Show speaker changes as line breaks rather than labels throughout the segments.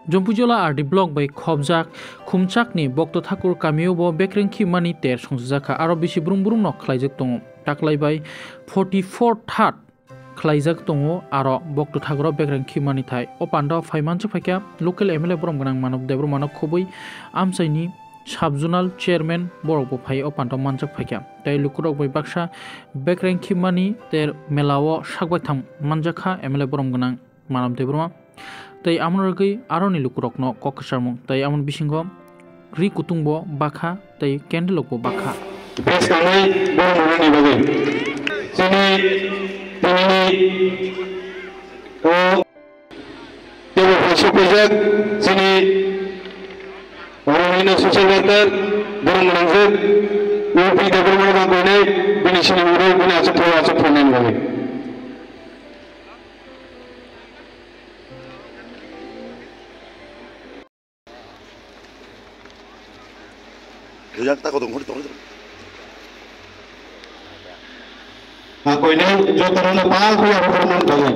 Jompujola RD Block by Khobjak Khumchakni Bokto Thakur Kamio bo Bekrengki Mani Ter Songzaka aro bisi brum no khlaijak tongo taklai by 44 That khlaijak tongo aro Bokto Thakur Bekrengki Mani thai o panda phaimanchak phakya local MLA borom ganang manok debro manok khobui amsaini Subzonal Chairman borok bo phai o panda manchak phakya tai lukurok by Baksha Bekrengki Mani ter melao sakbai tham manjakha MLA borom ganang manok debroma tai amon ragui aroni lukurokno kokasarmung tai amon bisingo ri kutungbo bakha tai kendelokbo bakha
bes kanai boroni bagi sini to tebo fasupujak sini boroni social worker borong manjak UP development bangkone bini sini uro bini asap phonan bagi
Yang tak kau tunggu.
Aku ini jodoh na pal aku yang berman kali.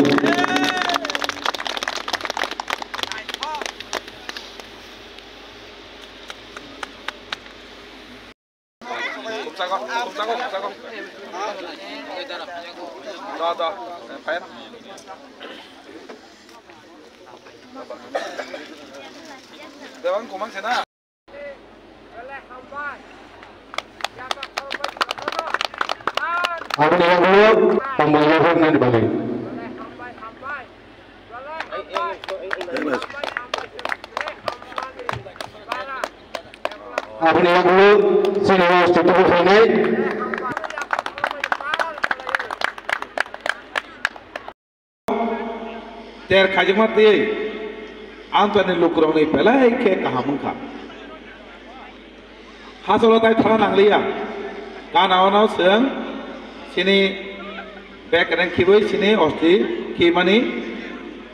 Dewan kumang sana.
Aku yang dulu pembayar hukum di balik. Aku yang dulu sini situ sini.
Ter kajimat dia, antuan lukurong ni pelai ke kahamungka. Hasil otai thara nanglia, kan awan seng. Sini background kiboi sini osti kimani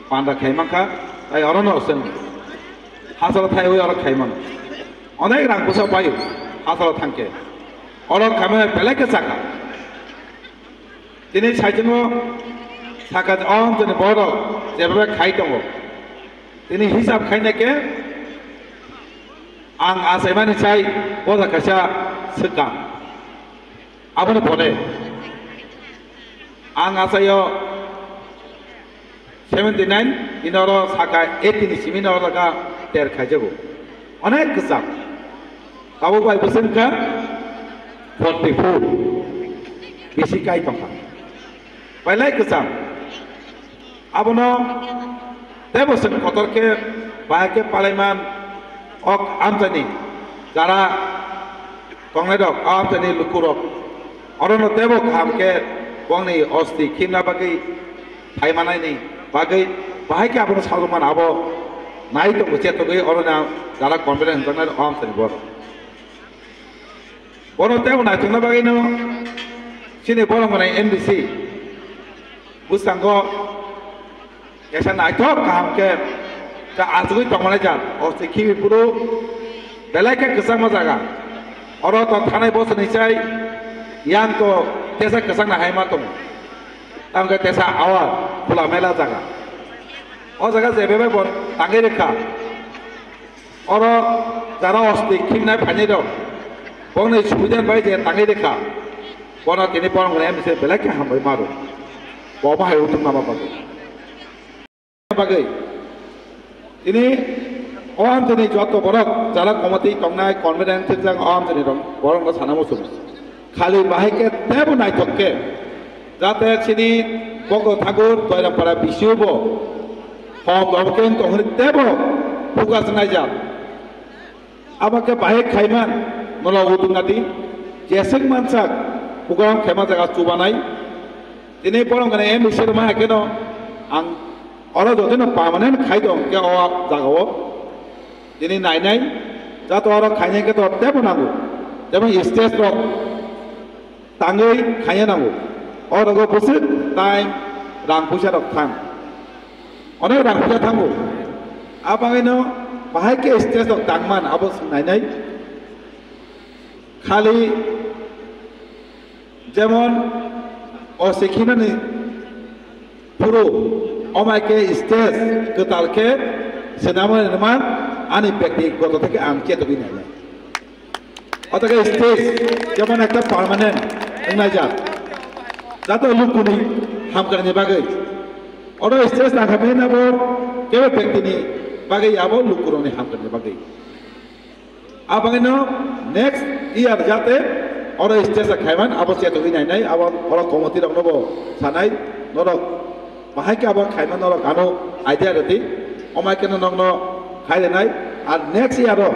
panda khaimangka ai orono sen hasal thai oi oro khaimang onek rang pusa payu hasal thangke oro khame pelake saka tini saijmo saka on tini bodo jebe khai tongo tini hisab khainake ang asaimani chai boda kasha sekam abone bone ang asayo 79 inoro saka 18 siminoro ka ter khajago onek kesam kabu bai busen ka 44 bisi kai tongka bailai kesam abono tebosen kotorke bahake palaiman ok amtani jara kongledok amtani lukurok orono tebo khamke Bangni osti kimna bagai hai manai ni bagai bahai ke apun saluman abo naik tu bucet tu gay orangnya dalam confidence dengan orang tersebut. Orang tahu naik tu na bagai no sini orang mana NBC busanggo kesan naik tu kaham ke tak asui tak mana jat osti kimi puru belai ke kesang masaga orang tu tanai bos ni cai yang tu Tesa kesang na hai matung, tangga tesa awal pula mela jaga. Oh jaga sebebe bon tangge rekha. Oro jara osti kimna phani do. Bongne subidan bai je tangge rekha. Bona tini pon ngene mise belak ham bai maru. Boba hai utum nama bagai. Bagai. Ini orang tini joto borok jara komati kongnai confidence jang orang tini dong borong ko sana musuh. Kali bahike tebo nai tokke jate sini Bokto Thakur toira para bisubo hom dobken tongri tebo bukas nai jat abake bahik khaiman nolo udungati jesek mansak bukan khema jaga chubanai ini porong kene em bisir ma keno ang ora joteno permanent khai dong ke o jagao ini nai jato ora khaine ke to tebo nagu jemon stage rock Tangai kaya namu, orang go pusat, time rang pusat dok thang, orang rang pusat thangu, apa ini bahaya ke stage dok tangman, apa nai, kali যেমন ও সেখানে পুরো আমাকে stage গতালকে senama nama ani ব্যক্তিগত থেকে আমকে তো বিনা যায় অতকে stage যেমন একটা পার্মানেন্ট নাই যা যাতে লুকুনি হামকারনি বাগৈ অটো স্টেজ না খাবে না বল কেবে ব্যক্তিনি বাগৈ আবো লুকুরনি হামকারনি বাগৈ আবাগেনো নেক্সট ইয়ার যাতে অটো স্টেজ খাইমান আবো চেতো বিনাই নাই আবো অটো কমিটি রং নব সানাই নরক বাহাইকে আবো খাইমান নরক আনো আইডিয়া রতি অমাইকেনো নগ্ন খাইলে নাই আর নেক্সট ইয়ারও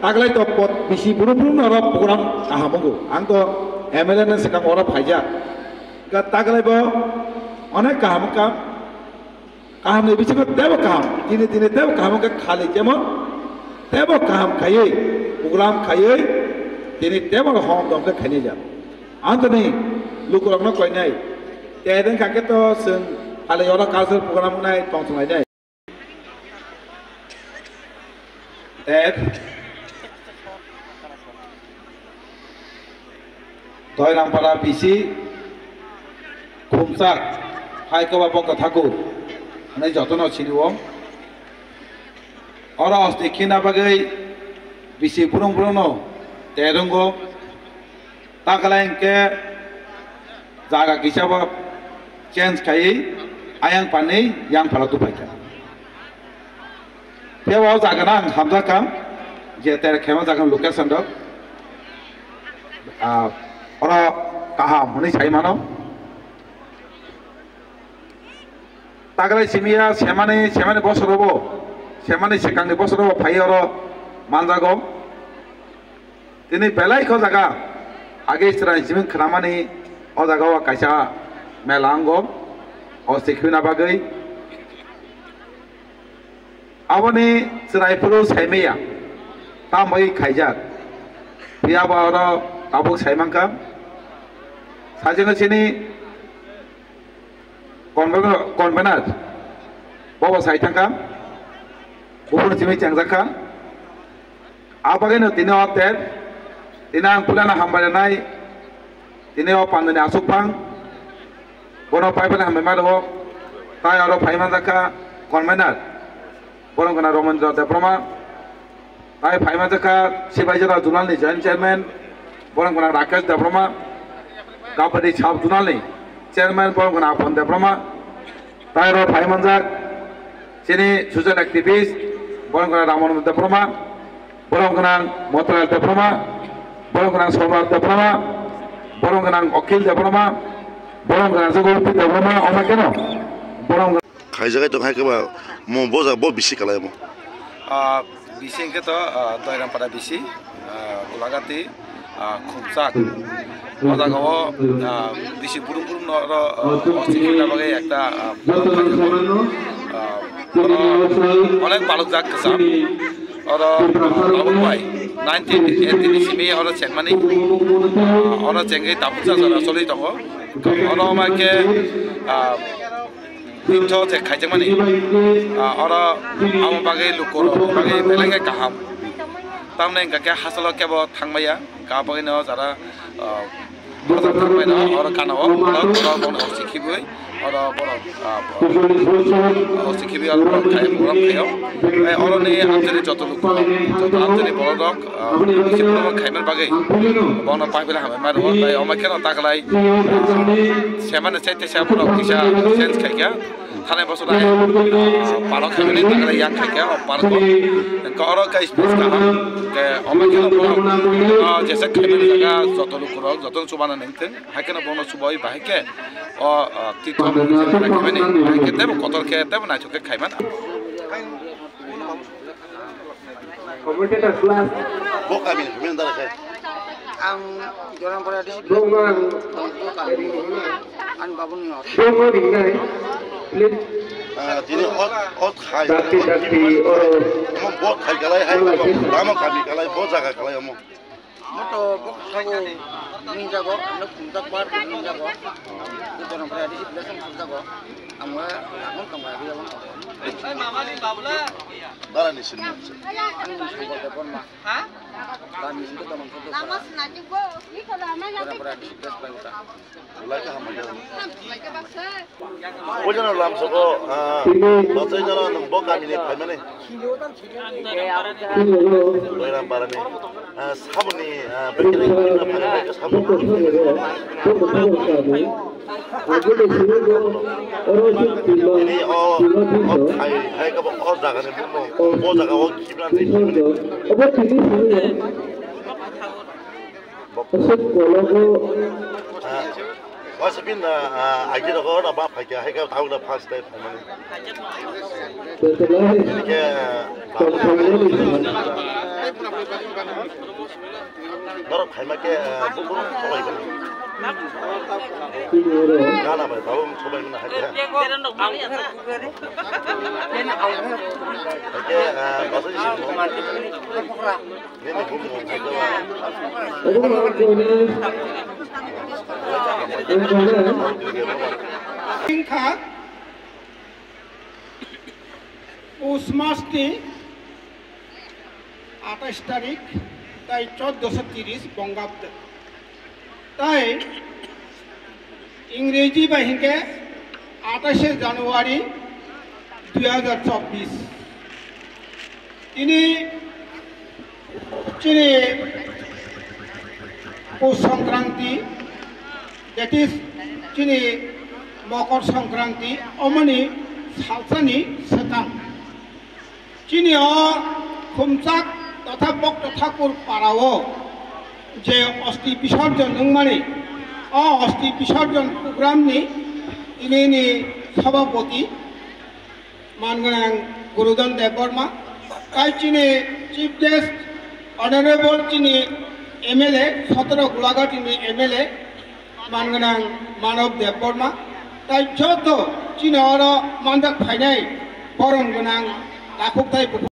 তাগলাই তো পথ বেশি বুড়ো নরক প্রোগ্রাম আহামগো আং তো এমএলএ না সেখান ওরা ফাইজা তাগলাইব অনেক কাহাম কাম কাহাম নেই বিশেষ দেব কাহাম দিনে দিনে দেব কাহামকে খালি যেমন দেব কাহাম খাইয়ে প্রোগ্রাম খাইয়ে তিনি দেব হম দমকে খাইনে যান আন্ত নেই লুকুরক না কয় নাই তেদেন কাকে তো जों খালি ওরা কালচার প্রোগ্রাম নাই টংসলাই নাই দয়রামপাড়া বিসি খুমসাক হাইকবা বক থাকু মানে যতন ছিনিও অর অস্তি খিনা বাগৈ বিসি বুরং বুরং তেরঙ্গ তাকলাইনকে জায়গা কিসাব চেঞ্জ খাই আয়াং পানি ইয়াং ফালাতু পাইকা बेयाव जागोन आं हामजाखां जे तेरे खेमा जागोन लकेसन दं अरा काहाम हनै साइमानो तागलाय सिमिया सेमानि बसरबो सेमानि सेकांनि बसरबो फायो अर मानजागो दिनै बेलायखौ जागा आगे इसरा जिमिन खालामानि अ जागाव कायसा मेलांगो अ सिखिना बागै आवनी चराइफोर साइमेया तामै खाइजाक बियाबा अर ताबुक साइमांका साजेनो सिनि कन्वेनार बाबा साइथांका गुबुन सिमि चांजाका आबागेनो दिनो तेर दिना पुलाना हामबायनाय दिनो पाननि आसुकपां बनो पाइबना हामबायमादो ताय अर फाइमाजाका कन्वेनार बरंगना रमेन्द्र देब्रमा ताई फाइमाजाका सिबाइजरा जुनालनि जॉइंट चेयरमैन बरंगना राकेश देब्रमा गाबडी साब जुनालनि चेयरमैन बरंगना आपन देब्रमा ताई रो फाइमाजाक सिनि सोशल एक्टिविस्ट बरंगना रामानंद देब्रमा बरंगना मोतलाल देब्रमा बरंगना सोमनाथ देब्रमा बरंगना अखिल देब्रमा बरंगना जगलपि देब्रमा अमाकेनो बरंगना
खाइजागाय तो खाइकबा मो बोजा बो बिसि कलाय मो
बिसि के तो दयरामपाड़ा बिसि गोलागाती खुमसाक अजागाव बिसि बुरुं बुरुं नर अस्थिखिना बागै একটা অনেক পালকজাক কসা और अबुबाई 1980 सिमी और चेंगमानी और चेंगे तापुसा जरा सली दङ और माके बिन्थो जे खाइजमानी और आम बागै लुकर बागै बेलेगे काहाम तामने गाके हासल केबो थांबाया का बागैनो जरा प्रजाब थांबायना और कानाव और सिखिबोय और सिखिबि और खाय प्रग्राम खायो और ने आंतरिक जत लोक जत आंतरिक बलदक सिखिबो खायमान बागै बन पाइबेला हामे मार होय अमाकेनो तागलाय सेमाने चाइते साबनो किसा सेन्स खायगा थाने बसना पालो खायमाने तागलाय यां खायगा पारको कर का स्पेस का के अमाकेनो जैसे खायमाने जागा जत लोक जत सुबाना नंते हाकेनो बनो सुबाय बाहेके अ तितो खायमाने हाके कतर के देब ना चके खायमान
कमेन्टेटर क्लास
बोकामिन खमिन दारा खाय
आं दयरामपाड़ा डिस्ट्रिक्ट आन बाबुनि
दिनै अत खाय मो बो खाय गलाय हाय लामा कामि गलाय बो जागा गलाय मो
मतो बक्सागो निजागो न खुमजाक बार निजागो दयरामपाड़ा डिस्ट्रिक्ट लेसन खुमजागो আমরা এখন কামাই যাবো
দাঁড়ানি সিনেমা
আমি সম্পর্কে বললাম আমি কিন্তু তেমন
오전에 람서고 어쩌잖아 뭐가미네 발면에 뭐이란 바람에 사분이 백개를 걸리나 발면에 사분이 이니 타이 하이가 뭐 어자가네 뭐 모자가 와 기분한테 와서빈 아기도 거나 봐 파게 해가 다우나 파스타 발면에 이렇게 너랑 갈맞게 부부는 쳐봐 이거 가나 봐 다음 쳐봐 이거 할게 이렇게 마사지 시키고 내내 부부
সংখ্যা পৌষ মাসটি 28 তারিখ তাই 1430 বঙ্গাব্দ তাই ইংরেজি বাহিনীকে 28 জানুয়ারি 2024 তিনি Poush Sankranti that is chini mokor Sankranti omani salsani setang chini o khumchak totha bokto thakur parao je osti bisorjon nungmani o osti bisorjon program ni ini sabapati manganang Gurudhan Dev Burma tai chini chief guest honorable chini MLA 17 Gulaghat ini MLA मानगनां Manav Dev Burma ताई जो तो चीन और मंदक फाइनाई बरम गनां दाखुक ताई